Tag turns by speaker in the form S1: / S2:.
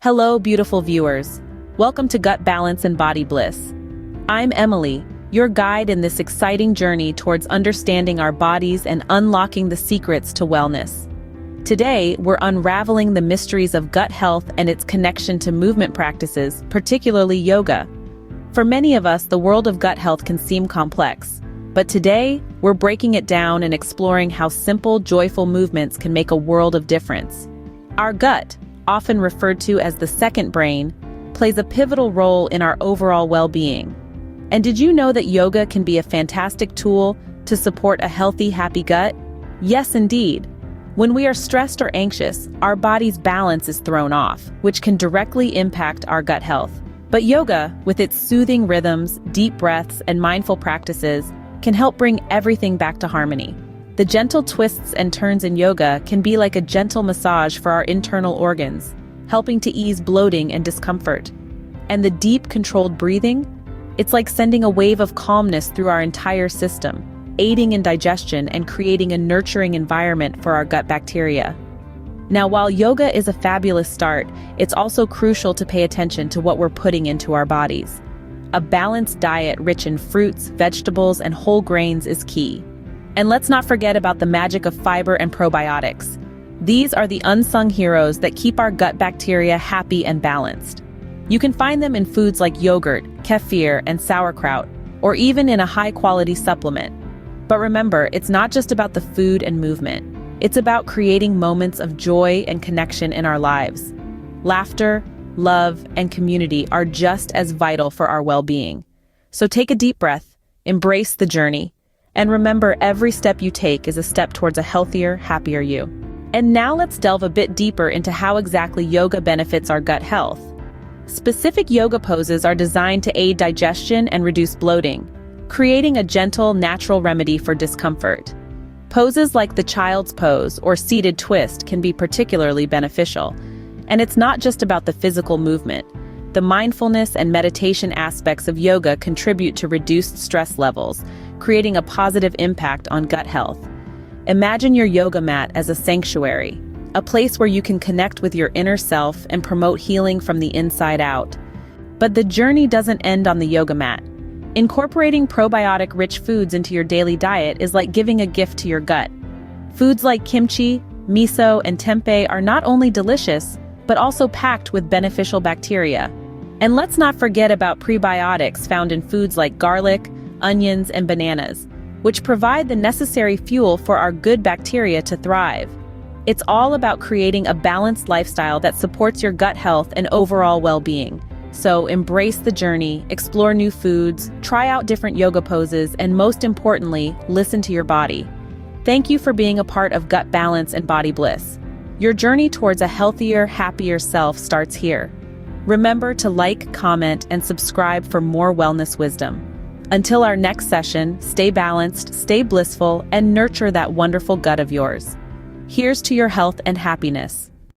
S1: Hello, beautiful viewers. Welcome to Gut Balance and Body Bliss. I'm Emily, your guide in this exciting journey towards understanding our bodies and unlocking the secrets to wellness. Today, we're unraveling the mysteries of gut health and its connection to movement practices, particularly yoga. For many of us, the world of gut health can seem complex, but today, we're breaking it down and exploring how simple, joyful movements can make a world of difference. Our gut, often referred to as the second brain, plays a pivotal role in our overall well-being. And did you know that yoga can be a fantastic tool to support a healthy, happy gut? Yes, indeed. When we are stressed or anxious, our body's balance is thrown off, which can directly impact our gut health. But yoga, with its soothing rhythms, deep breaths, and mindful practices, can help bring everything back to harmony. The gentle twists and turns in yoga can be like a gentle massage for our internal organs, helping to ease bloating and discomfort. And the deep, controlled breathing? It's like sending a wave of calmness through our entire system, aiding in digestion and creating a nurturing environment for our gut bacteria. Now, while yoga is a fabulous start, it's also crucial to pay attention to what we're putting into our bodies. A balanced diet rich in fruits, vegetables, and whole grains is key. And let's not forget about the magic of fiber and probiotics. These are the unsung heroes that keep our gut bacteria happy and balanced. You can find them in foods like yogurt, kefir, and sauerkraut, or even in a high-quality supplement. But remember, it's not just about the food and movement. It's about creating moments of joy and connection in our lives. Laughter, love, and community are just as vital for our well-being. So take a deep breath, embrace the journey, and remember, every step you take is a step towards a healthier, happier you. And now let's delve a bit deeper into how exactly yoga benefits our gut health. Specific yoga poses are designed to aid digestion and reduce bloating, creating a gentle, natural remedy for discomfort. Poses like the child's pose or seated twist can be particularly beneficial. And it's not just about the physical movement. The mindfulness and meditation aspects of yoga contribute to reduced stress levels, creating a positive impact on gut health. Imagine your yoga mat as a sanctuary, a place where you can connect with your inner self and promote healing from the inside out. But the journey doesn't end on the yoga mat. Incorporating probiotic-rich foods into your daily diet is like giving a gift to your gut. Foods like kimchi, miso, and tempeh are not only delicious, but also packed with beneficial bacteria. And let's not forget about prebiotics found in foods like garlic, onions, and bananas, which provide the necessary fuel for our good bacteria to thrive. It's all about creating a balanced lifestyle that supports your gut health and overall well-being. So embrace the journey, explore new foods, try out different yoga poses, and most importantly, listen to your body. Thank you for being a part of Gut Balance and Body Bliss. Your journey towards a healthier, happier self starts here. Remember to like, comment, and subscribe for more wellness wisdom. Until our next session, stay balanced, stay blissful, and nurture that wonderful gut of yours. Here's to your health and happiness.